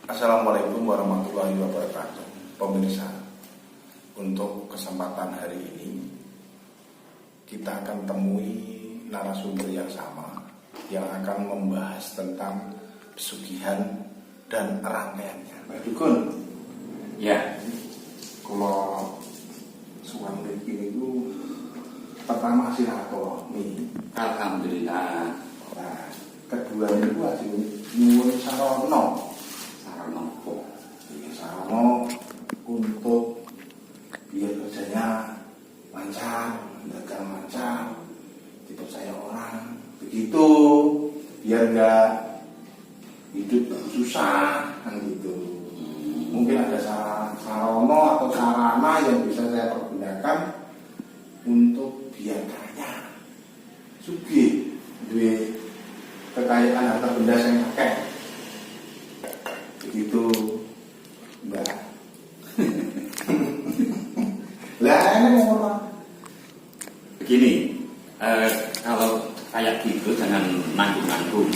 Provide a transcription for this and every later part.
Assalamualaikum warahmatullahi wabarakatuh. Pemirsa, untuk kesempatan hari ini kita akan temui narasumber yang sama yang akan membahas tentang pesugihan dan rangkaiannya. Pak Dukun, ya, kalau suami begini itu pertama silaturahmi. alhamdulillah. Nah, kedua itu hasil nyuwun sarono. Sarono untuk biar kerjanya lancar, dagang lancar, dipercaya orang, begitu, biar nggak hidup susah, kan gitu. Mungkin ada sarono atau sarana yang bisa saya pergunakan untuk biar kaya, sugih, duit kekayaan harta benda yang akeh. Begitu, Mbak. Lah ini mau begini, kalau kayak gitu jangan nanggung-nanggung.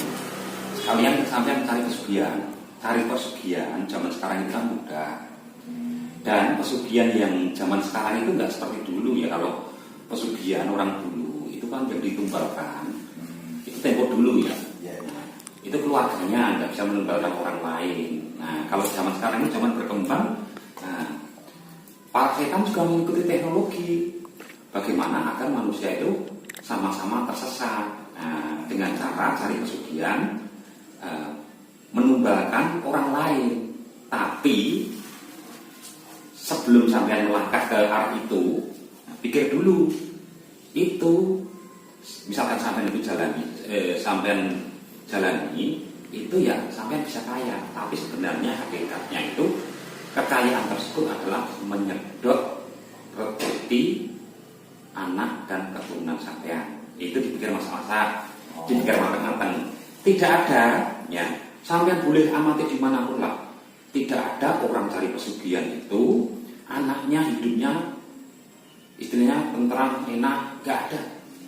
Kalian sampai cari pesugihan. Cari pesugihan zaman sekarang itu kan mudah. Dan pesugihan yang zaman sekarang itu nggak seperti dulu ya. Kalau pesugihan orang dulu itu kan yang ditumbalkan. Itu tempo dulu ya. Itu keluarganya nggak bisa menumbalkan orang lain. Nah, kalau zaman sekarang ini zaman berkembang, nah, para setan juga mengikuti teknologi. Bagaimana agar manusia itu sama-sama tersesat. Nah, dengan cara cari pesugihan, menumbalkan orang lain. Tapi sebelum sampai melangkah ke arah itu, pikir dulu. Itu misalkan sampai itu jalani itu ya sampai bisa kaya, tapi sebenarnya hakikatnya itu kekayaan tersebut adalah menyedot rezeki anak dan keturunan sampean. Itu dipikir masa-masa, dipikir matang-matang. Tidak ada ya, sampean boleh amati dimanapun lah, tidak ada orang cari pesugihan itu anaknya hidupnya istrinya tentram enak, gak ada.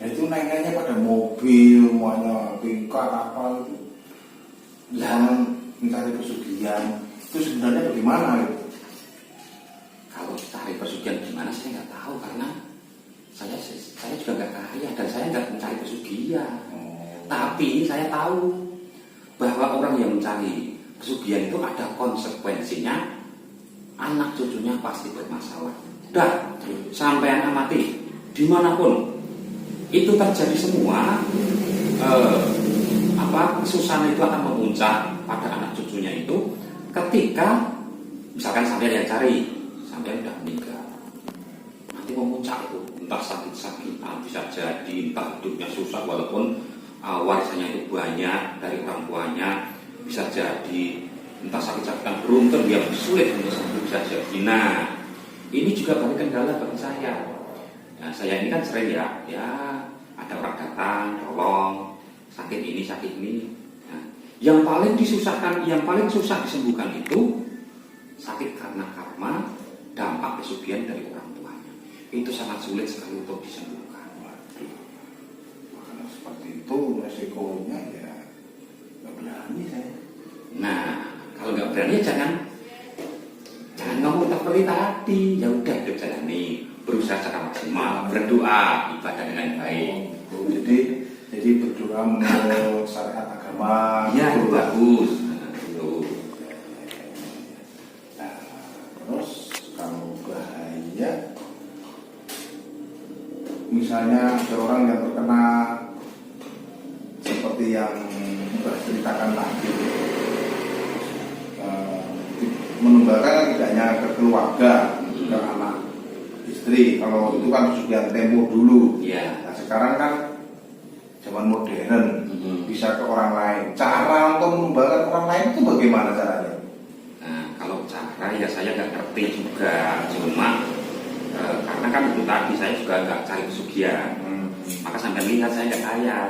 itu naiknya pada mobil, semuanya tingkat apa itu. Jangan mencari pesugihan. Itu sebenarnya bagaimana itu? Kalau cari pesugihan gimana saya nggak tahu, karena saya juga nggak kaya dan saya nggak mencari pesugihan. Tapi saya tahu bahwa orang yang mencari pesugihan itu ada konsekuensinya, anak cucunya pasti bermasalah. Dah, sampean amati dimanapun itu terjadi semua, kesusahan itu akan memuncak pada anak cucunya itu ketika misalkan sampean yang cari, sampean sudah meninggal, nanti memuncak itu entah sakit-sakitan bisa jadi, entah hidupnya susah walaupun warisannya itu banyak dari orang tuanya, bisa jadi entah sakit-sakitan beruntun dia sulit untuk sembuh, bisa jadi. Nah, ini juga banyak kendala bagi saya. Nah, saya ini kan sering ya ada orang datang tolong sakit ini. Nah, yang paling disusahkan, yang paling susah disembuhkan itu sakit karena karma, dampak pesugihan dari orang tuanya. Itu sangat sulit sekali untuk disembuhkan. Karena seperti itu resikonya ya nggak berani saya. Nah, kalau nggak berani ya jangan ngomong seperti tadi. Ya udah hidup jalani, berusaha secara maksimal, berdoa, ibadah dengan baik. Jadi berdoa menurut syariat agama. Ya, itu bagus. Nah, terus kalau bahaya, misalnya ada orang yang terkena seperti yang sudah ceritakan tadi, menumbalkan tidak hanya ke keluarga, ke anak, istri. Kalau itu kan sudah tempo dulu. Ya. Nah, sekarang kan zaman modern, bisa ke orang lain. Cara untuk menumbalkan orang lain itu bagaimana caranya? Nah, kalau cara ya saya nggak ngerti juga. Cuma karena kan itu tadi saya juga nggak cari pesugihan. Maka sampai lihat saya nggak kaya.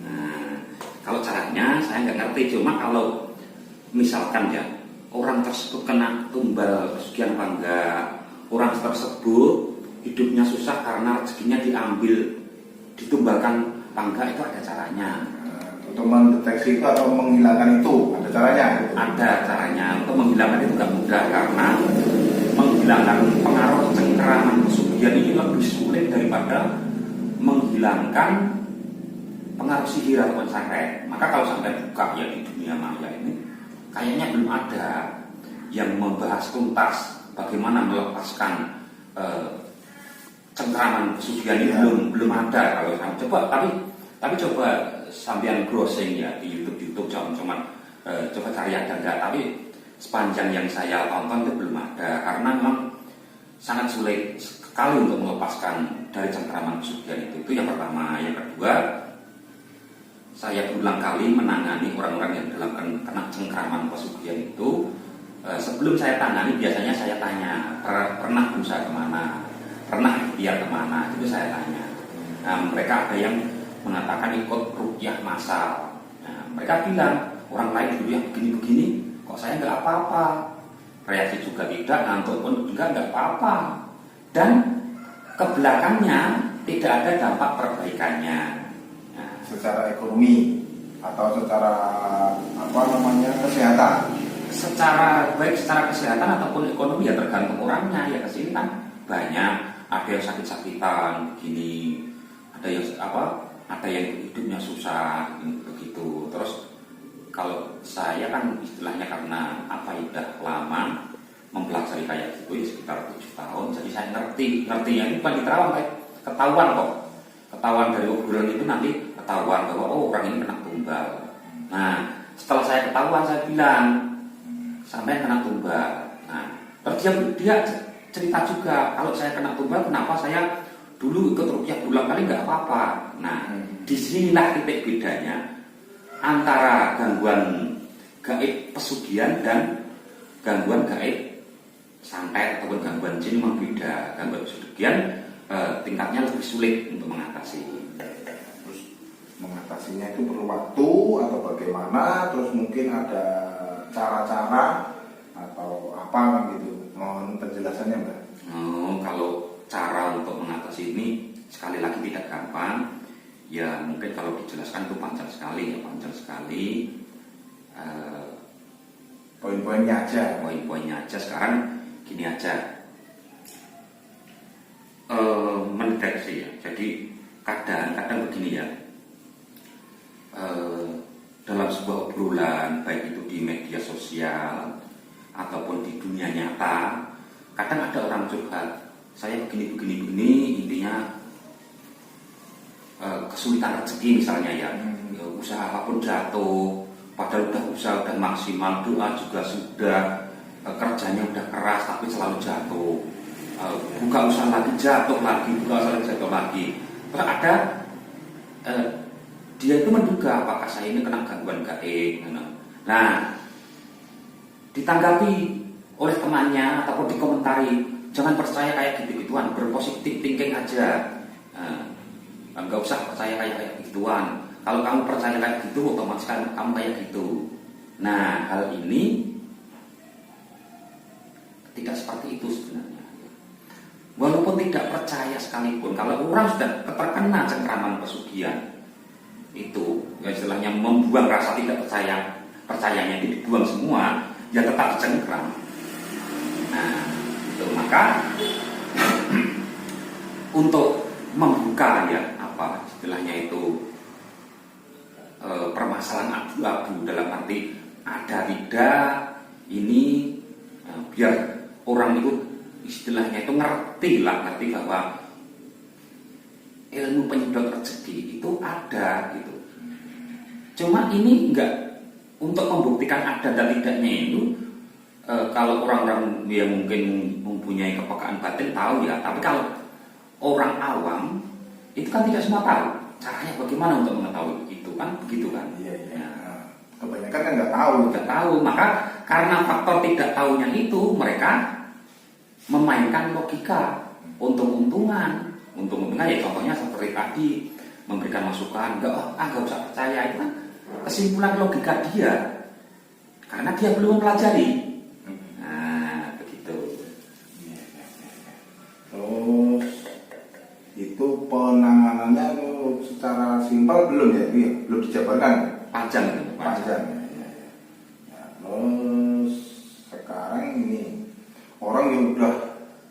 Nah, kalau caranya saya nggak ngerti. Cuma kalau misalkan ya orang tersebut kena tumbal pesugihan apa enggak, orang tersebut hidupnya susah karena rezekinya diambil, ditumbalkan apa itu ada caranya. Untuk mendeteksi itu atau menghilangkan itu ada caranya? Ada caranya. Untuk buka ya di dunia maya ini, kayaknya belum ada yang membahas tuntas bagaimana melepaskan cengkraman pesugihan ini. Belum ada. Kalau coba tapi coba sampean browsing ya di YouTube cuman coba cari ada enggak, tapi sepanjang yang saya tonton itu belum ada, karena memang sangat sulit sekali untuk melepaskan dari cengkraman pesugihan itu yang pertama. Yang kedua, saya berulang kali menangani orang-orang yang dalam kena cengkraman pesugihan itu. Sebelum saya tangani, biasanya saya tanya, pernah berusaha kemana, pernah ikhtiar kemana, itu saya tanya. Nah, mereka ada yang mengatakan ikut ruqyah massal. Nah, mereka bilang, orang lain dulu yang begini-begini, kok saya nggak apa-apa. Reaksi juga tidak, ngantuk pun juga nggak apa-apa. Dan kebelakangnya tidak ada dampak perbaikannya. Nah, secara ekonomi atau secara kesehatan. Baik secara kesehatan ataupun ekonomi ya tergantung orangnya. Ya kesini kan banyak, ada yang sakit-sakitan begini, ada yang hidupnya susah begitu. Terus kalau saya kan istilahnya karena udah lama mempelajari kayak gitu ya sekitar 7 tahun, jadi saya ngertinya itu bukan di terawang, ketahuan kok. Ketahuan dari obrolan itu nanti ketahuan bahwa orang ini kena tumbal. Nah, setelah saya ketahuan, saya bilang sampai kena tumbal. Nah, terus dia cerita juga, kalau saya kena tumbal, kenapa saya dulu ikut ruqyah berulang kali nggak apa-apa. Nah, disinilah titik bedanya antara gangguan gaib pesugihan dan gangguan gaib santet ataupun gangguan jin. Memang beda. Gangguan pesugihan tingkatnya lebih sulit untuk mengatasi. Terus mengatasinya itu perlu waktu atau bagaimana? Terus mungkin ada cara-cara atau apa gitu? Mohon penjelasannya, Mbak. Kalau cara untuk mengatasi ini sekali lagi tidak gampang. Ya mungkin kalau dijelaskan itu panjang sekali. Poin-poinnya aja. Sekarang gini aja, mendeteksi ya. Jadi kadang begini ya, dalam sebuah obrolan, baik itu di media sosial ataupun di dunia nyata, kadang ada orang curhat, saya begini, intinya kesulitan rezeki misalnya ya, usaha apapun jatuh, padahal usaha udah maksimal, doa juga sudah, kerjanya udah keras tapi selalu jatuh, buka usaha lagi jatuh lagi, terus ada dia itu menduga apakah saya ini kena gangguan gaib. Nah, ditanggapi oleh temannya ataupun dikomentari, jangan percaya kayak gitu-gituan, berpositif thinking aja. Nggak usah percaya kayak gituan. Kalau kamu percaya kayak gitu, otomatis kamu kayak gitu. Nah, hal ini tidak seperti itu sebenarnya. Walaupun tidak percaya sekalipun, kalau orang sudah terkena cengkraman pesugihan, itu ya istilahnya membuang rasa tidak percayanya itu dibuang semua, ya tetap cengkram. Nah, itu maka untuk membuka ya istilahnya itu permasalahan abu-abu dalam arti ada tidak ini, biar orang itu istilahnya itu ngerti bahwa ilmu penyedot rezeki itu ada gitu. Cuma ini enggak untuk membuktikan ada dan tidaknya itu, kalau orang-orang yang mungkin mempunyai kepekaan batin tahu ya, tapi kalau orang awam itu kan tidak semua tahu caranya bagaimana untuk mengetahui begitu kan. Iya. Kebanyakan kan nggak tahu. Maka karena faktor tidak tahunya itu, mereka memainkan logika untung-untungan ya, contohnya seperti tadi memberikan masukan, nggak usah percaya, itu kan kesimpulan logika dia karena dia belum mempelajari. Nah, begitu. Terus itu penanganannya secara simpel belum ya? Belum dijabarkan. Panjang. Ya. Terus sekarang ini orang yang udah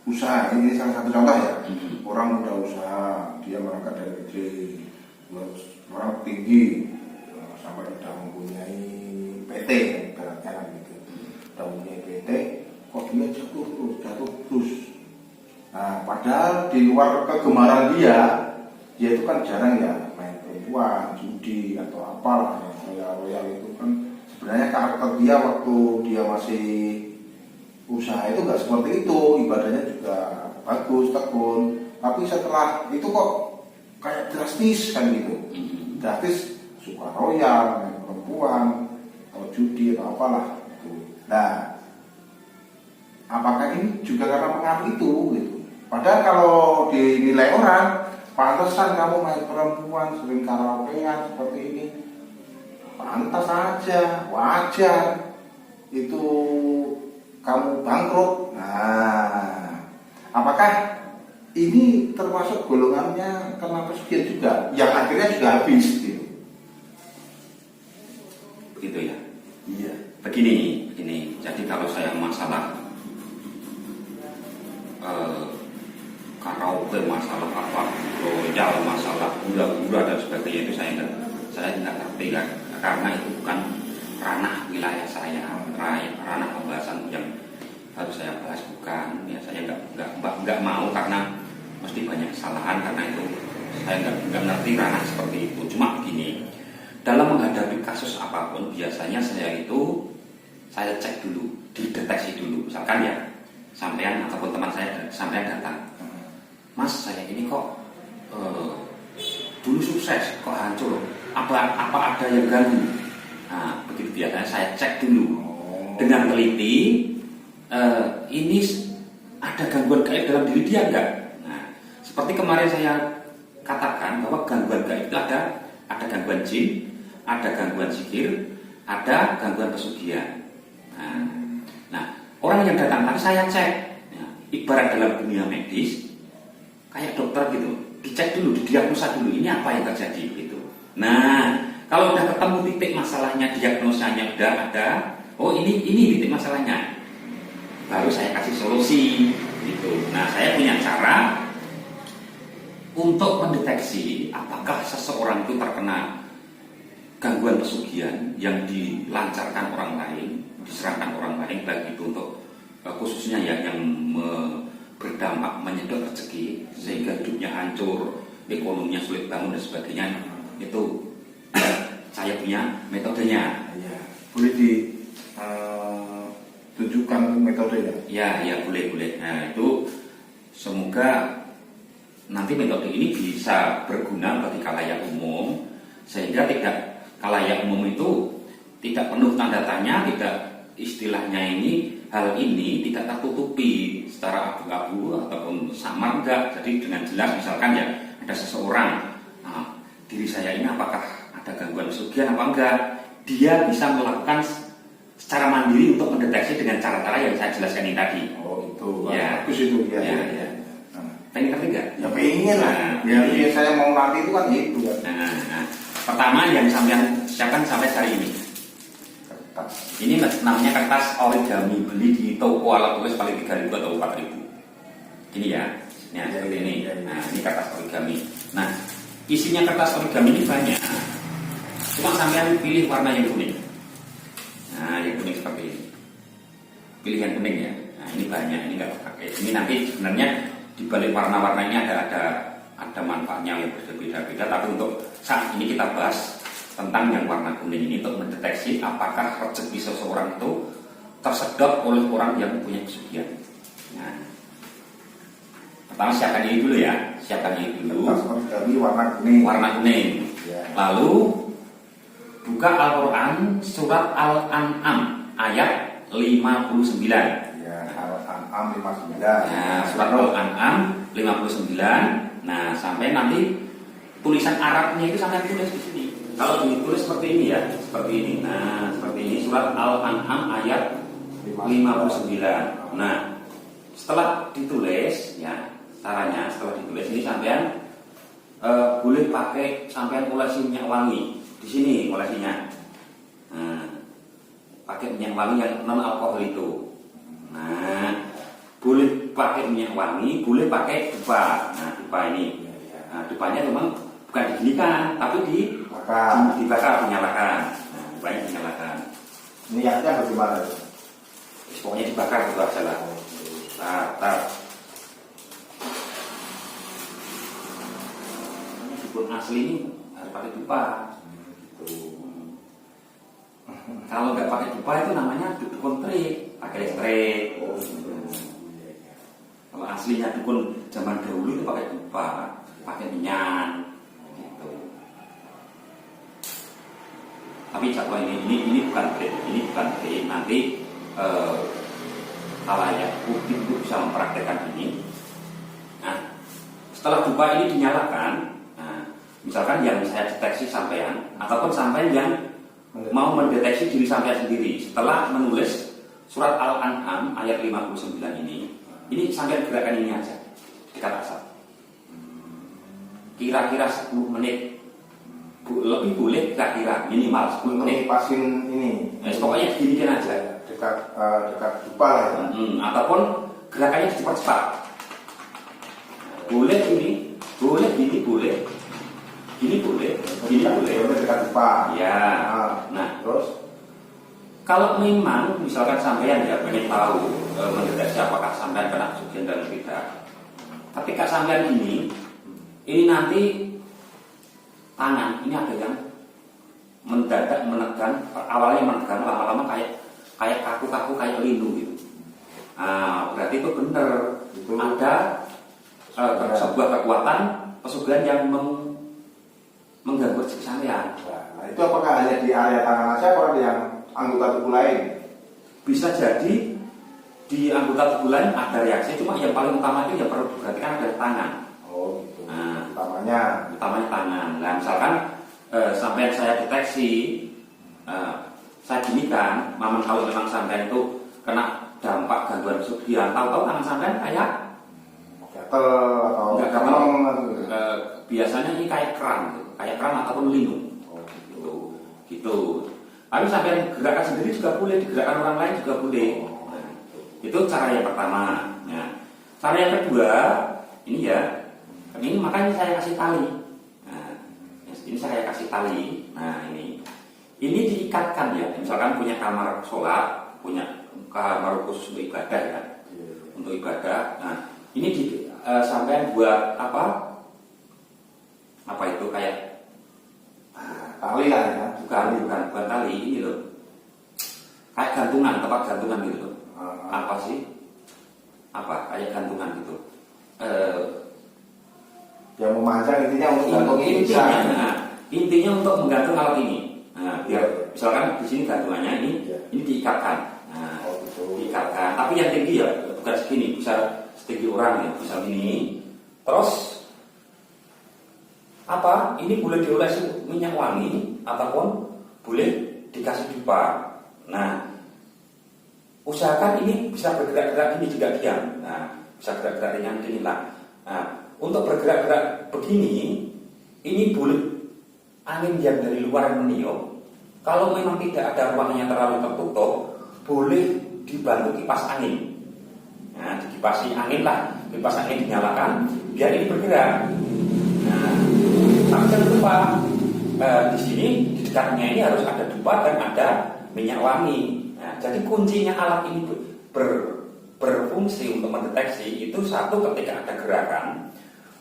usaha, ini salah satu contoh ya. Orang udah usaha, dia merangkak dari kecil, terus orang tinggi sampai udah mempunyai PT ibaratnya kan gitu. Udah mempunyai PT, kok dia jatuh terus. Nah, padahal di luar kegemaran dia itu kan jarang ya main perempuan, judi atau apalah yang royal itu kan sebenarnya karakter dia waktu dia masih usaha itu nggak seperti itu, ibadahnya juga bagus, tekun. Tapi setelah itu kok kayak drastis kan gitu, drastis suka royal, main perempuan, atau judi atau apalah gitu. Nah, apakah ini juga karena pengaruh itu gitu? Padahal kalau dinilai orang, pantesan kamu main perempuan, sering karaokean seperti ini, pantas aja, wajar. Itu kamu bangkrut. Nah, apakah ini termasuk golongannya karena pesugihan juga, yang akhirnya juga habis gitu? Begitu ya? Iya. Begini. Jadi kalau saya masalah karaoke, masalah apa, royal, masalah gula-gula dan sebagainya itu saya tidak ngerti kan, karena itu bukan ranah wilayah saya, ranah pembahasan yang harus saya bahas, bukan. Ya saya nggak mau karena mesti banyak kesalahan, karena itu saya nggak ngerti ranah seperti itu. Cuma begini, dalam menghadapi kasus apapun biasanya saya cek dulu, dideteksi dulu. Misalkan ya sampean ataupun teman saya sampean datang, Mas, saya ini kok dulu sukses, kok hancur? Apa ada yang ganggu? Nah, begitu biasanya saya cek dulu dengan teliti. Ini ada gangguan gaib dalam diri dia enggak? Nah, seperti kemarin saya katakan bahwa gangguan gaib itu ada gangguan jin, ada gangguan sihir, ada gangguan pesugihan. Nah, orang yang datang tadi saya cek, ya, ibarat dalam dunia medis. Kayak dokter gitu, dicek dulu, didiagnosa dulu, ini apa yang terjadi gitu. Nah, kalau udah ketemu titik masalahnya, diagnosanya udah ada, oh ini titik masalahnya, baru saya kasih solusi gitu. Nah, saya punya cara untuk mendeteksi apakah seseorang itu terkena gangguan pesugihan yang dilancarkan orang lain, diserahkan orang lain, baik itu untuk khususnya yang berdampak menyedot rezeki sehingga hidupnya hancur, ekonominya sulit bangun dan sebagainya. Itu saya punya metodenya. Ya, boleh ditunjukkan metodenya? Ya boleh. Nah, itu semoga nanti metode ini bisa berguna bagi khalayak umum, sehingga khalayak umum itu tidak penuh tanda tanya, tidak istilahnya hal ini tidak tertutupi secara abu-abu ataupun samar, enggak. Jadi dengan jelas, misalkan ya ada seseorang, diri saya ini apakah ada gangguan pesugihan apa enggak, dia bisa melakukan secara mandiri untuk mendeteksi dengan cara-cara yang saya jelaskan ini tadi. Oh itu, ya. Bagus itu ya. Pengen ngerti enggak? Ya pengen lah. Ya saya mau nanti itu kan itu kan. Nah, pertama yang sampean siapkan sampai hari ini. Ini namanya kertas origami, beli di toko alat tulis paling 3.000 atau 4.000. Ini ya, seperti ini. Nah, ini kertas origami. Nah, isinya kertas origami ini banyak. Cuma sampean pilih warna yang kuning. Nah, yang kuning seperti ini. Pilih yang kuning ya. Nah, ini banyak, ini nggak pakai. Ini nanti sebenarnya di balik warna-warnanya ada manfaatnya yang berbeda-beda. Tapi untuk saat ini kita bahas tentang yang warna kuning ini untuk mendeteksi apakah rezeki seseorang itu tersedot oleh orang yang punya pesugihan. Nah, pertama siapkan ini dulu ya, Kertas origami warna kuning. Ya. Lalu buka Al-Quran surat Al-An'am ayat 59. Ya, Al-An'am 59. Nah, surat Al-An'am 59. Nah, sampai nanti tulisan Arabnya itu sampai tulis di sini. Kalau ditulis seperti ini ya, seperti ini. Nah, seperti ini surat Al-An'am ayat 59. Nah, setelah ditulis ya, caranya setelah ditulis ini sampean boleh pakai sampean olesi minyak wangi. Di sini olesinya. Nah, pakai minyak wangi yang non alkohol itu. Nah, boleh pakai minyak wangi, boleh pakai dupa. Nah, dupa ini. Nah, dupanya memang bukan diginikan, tapi dibakar, dinyalakan. Nah, dupanya dinyalakan. Niatnya bagaimana? Pokoknya dibakar gitu aja lah. Tar. Dukun asli ini harus pakai dupa. Kalau nggak pakai dupa itu namanya dukun trik, pakai listrik. Kalau aslinya dukun zaman dahulu itu pakai dupa, pakai minyak, gitu. Tapi jadwal ini bukan trik, nanti halayak publik itu bisa mempraktekkan ini. Nah, setelah dupa ini dinyalakan, nah, misalkan yang saya deteksi sampean, ataupun sampean yang mau mendeteksi diri sampean sendiri, setelah menulis surat Al-An'am ayat 59 ini sampean gerakan ini aja dekat asap. Kira-kira 10 menit, lebih boleh kira-kira minimal 10 menit. Pasin ini. Pokoknya gini aja. Dekat dupa lah ya. Ataupun gerakannya cepat-cepat. Boleh ini, boleh gini, boleh. Gini boleh, gini boleh. Dekat dupa. Ya. Nah, terus kalau memang misalkan sampean ya pengen tahu mendeteksi apakah sampean kena pesugihan dan tidak. Ketika sampean ini nanti tangan ini ada yang mendadak menekan, awalnya menekan, lama-lama kayak kaku-kaku, kayak linu gitu. Nah, berarti itu benar. Itu ada sebuah kekuatan pesugihan yang mengganggu rezeki sampean. Nah, itu apakah hanya di area tangan saja atau di yang anggota tubuh lain? Bisa jadi di anggota tubuh lain ada reaksi, cuma yang paling utama itu yang perlu diperhatikan adalah tangan. Oh gitu. Nah, utamanya tangan. Nah, misalkan sampai saya deteksi, saya ginikan, maman kalau memang sampai itu kena dampak gangguan pesugihan, tahu-tahu tangan sampai kayak gatel atau enggak gatel, biasanya ini kayak keran ataupun linu. Oh, gitu. Tapi sampai gerakan sendiri juga boleh, digerakkan orang lain juga boleh. Nah, itu cara yang pertama. Nah, cara yang kedua ini ya, ini makanya saya kasih tali. Nah, ini saya kasih tali. Nah, ini diikatkan ya. Misalkan punya kamar sholat, punya kamar khusus untuk ibadah ya, untuk ibadah. Nah, ini sampai buat apa? Apa itu kayak tali lah ya? Bukan tali, ini loh. Kayak gantungan, tempat gantungan gitu loh. Apa sih? Apa? Kayak gantungan gitu. Yang memanjang intinya untuk gantung intinya untuk menggantung alat ini. Nah, biar misalkan di sini gantungannya ini diikatkan. Nah, diikatkan. Tapi yang tinggi ya bukan segini, bisa setinggi orang ya, bisa ini. Terus apa? Ini boleh diolesi minyak wangi ataupun boleh dikasih dupa. Nah, usahakan ini bisa bergerak-gerak ini juga diam. Nah, bisa gerak-gerak dengan gini lah. Nah, untuk bergerak-gerak begini, ini boleh angin yang dari luar meniup. Kalau memang tidak ada ruangnya terlalu tertutup, boleh dibantu kipas angin. Nah, dikipasi angin lah, kipas angin dinyalakan biar ini bergerak. Nah, tapi jangan lupa di sini di dekatnya ini harus ada dupa dan ada minyak wangi. Nah, jadi kuncinya alat ini berfungsi untuk mendeteksi itu satu ketika ada gerakan,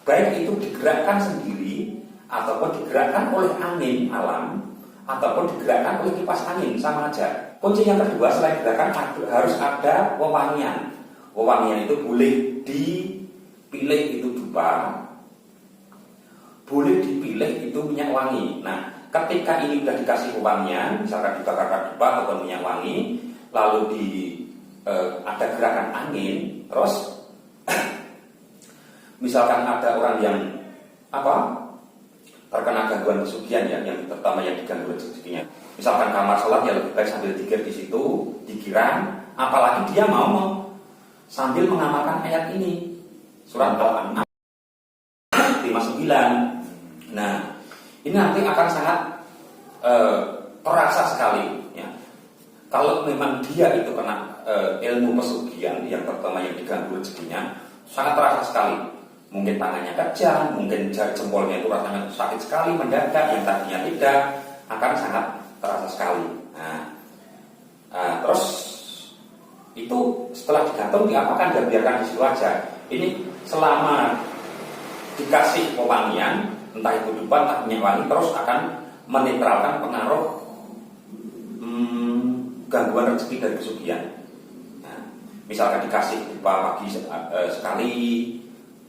baik itu digerakkan sendiri ataupun digerakkan oleh angin alam ataupun digerakkan oleh kipas angin, sama aja. Kunci yang kedua selain gerakan harus ada wewangian. Wewangian itu boleh dipilih itu dupa, boleh dipilih itu minyak wangi. Nah, ketika ini sudah dikasih wewangian, misalkan dibakar dupa atau minyak wangi, lalu ada gerakan angin, terus misalkan ada orang yang terkena gangguan pesugihan ya, yang terutama yang diganggu rezekinya. Misalkan kamar sholat ya lebih baik sambil dikir di situ, dikiram, apalagi dia mau sambil mengamalkan ayat ini, surat Al-An'am 59. Nah, ini nanti akan sangat terasa sekali ya. Kalau memang dia itu kena ilmu pesugihan yang pertama yang diganggu rezekinya, sangat terasa sekali. Mungkin tangannya kejang, mungkin jari jempolnya itu rasanya sakit sekali mendadak, yang tadinya tidak, akan sangat terasa sekali. Terus itu setelah digantung diapakan, dan biarkan di situ aja. Ini selama dikasih pewangian, entah itu dupa entah minyak wangi, terus akan menetralkan pengaruh gangguan rezeki dari pesugihan. Misalkan dikasih dupa pagi sekali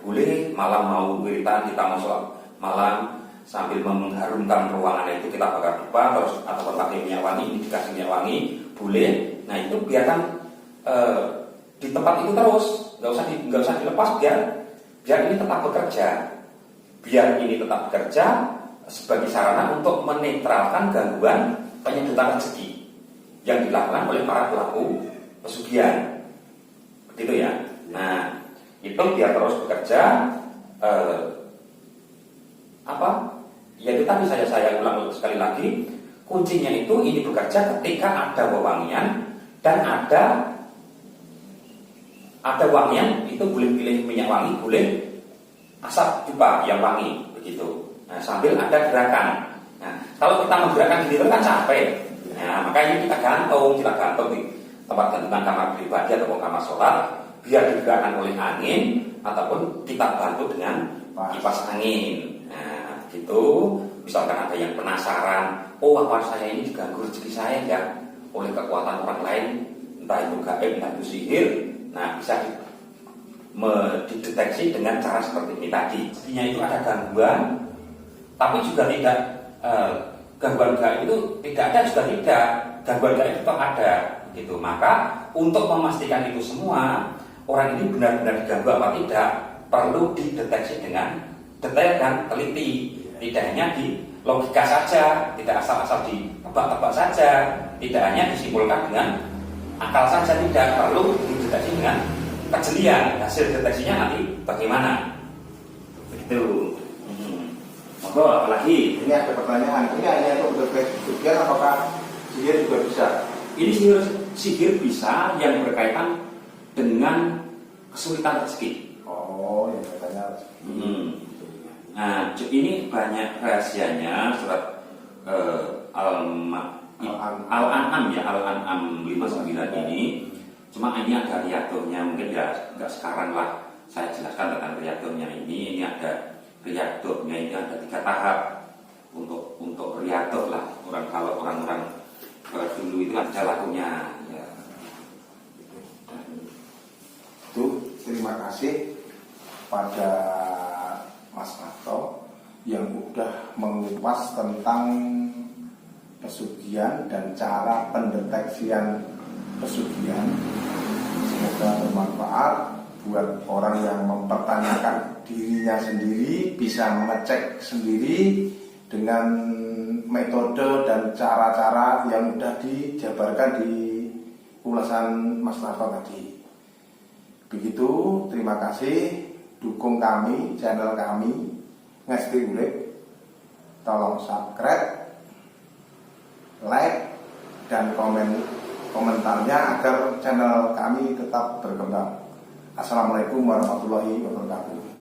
boleh, malam mau wiritan kita mau sholat malam sambil mengharumkan ruangan itu kita bakar dupa, terus atau pakai minyak wangi, ini dikasih minyak wangi boleh. Nah itu biarkan di tempat itu terus, nggak usah dilepas, biar ini tetap bekerja, sebagai sarana untuk menetralkan gangguan penyedotan rezeki yang dilakukan oleh para pelaku pesugihan, begitu ya. Nah itu biar terus bekerja. Ya itu tadi saya ulang sekali lagi, kuncinya itu ini bekerja ketika ada wewangian, dan ada wangian itu boleh pilih minyak wangi, boleh asap dupa yang wangi, begitu. Nah, sambil ada gerakan. Nah, kalau kita menggerakkan diri kan capek. Nah, makanya kita gantung di tempat gantungan kamar pribadi atau kamar sholat, biar digerakkan oleh angin ataupun kita bantu dengan kipas angin. Nah, gitu. Misalkan ada yang penasaran, apa saya ini diganggu rezeki saya ya oleh kekuatan orang lain, entah itu gaib, entah itu sihir. Nah, bisa dideteksi dengan cara seperti ini tadi. Sebenarnya itu ada gangguan, tapi juga tidak gangguan gaib itu tidak ada, juga tidak. Gangguan gaib itu ada, gitu. Maka untuk memastikan itu semua, orang ini benar-benar diganggu apa tidak, perlu dideteksi dengan detail dan teliti. Tidak hanya di logika saja, tidak asal-asal ditebak-tebak saja, tidak hanya disimpulkan dengan akal saja, tidak, perlu dideteksi dengan kejelian. Hasil deteksinya nanti bagaimana, begitu. Monggo, apalagi ini ada pertanyaan, ini hanya untuk pesugihan apakah sihir juga bisa? Ini sihir bisa yang berkaitan dengan kesulitan rezeki. Oh, yang katanya rezeki. Nah, ini banyak rahasianya surat Al-An'am ya, Al-An'am 59 ini. Cuma ini ada riyadhahnya, mungkin ya nggak sekarang lah saya jelaskan tentang riyadhahnya ini. Ini ada riyadhahnya, ini ada 3 tahap untuk riyadhah lah. Kalau orang-orang dulu itu ada lagunya. Ya. Itu terima kasih pada Mas Marto yang udah mengupas tentang pesugihan dan cara pendeteksian pesugihan. Semoga bermanfaat buat orang yang mempertanyakan dirinya sendiri, bisa mengecek sendiri dengan metode dan cara-cara yang sudah dijabarkan di ulasan Mas Marto tadi. Begitu, terima kasih. Dukung kami, channel kami Ngesti Urip. Tolong subscribe, like, dan komentarnya agar channel kami tetap berkembang. Assalamualaikum warahmatullahi wabarakatuh.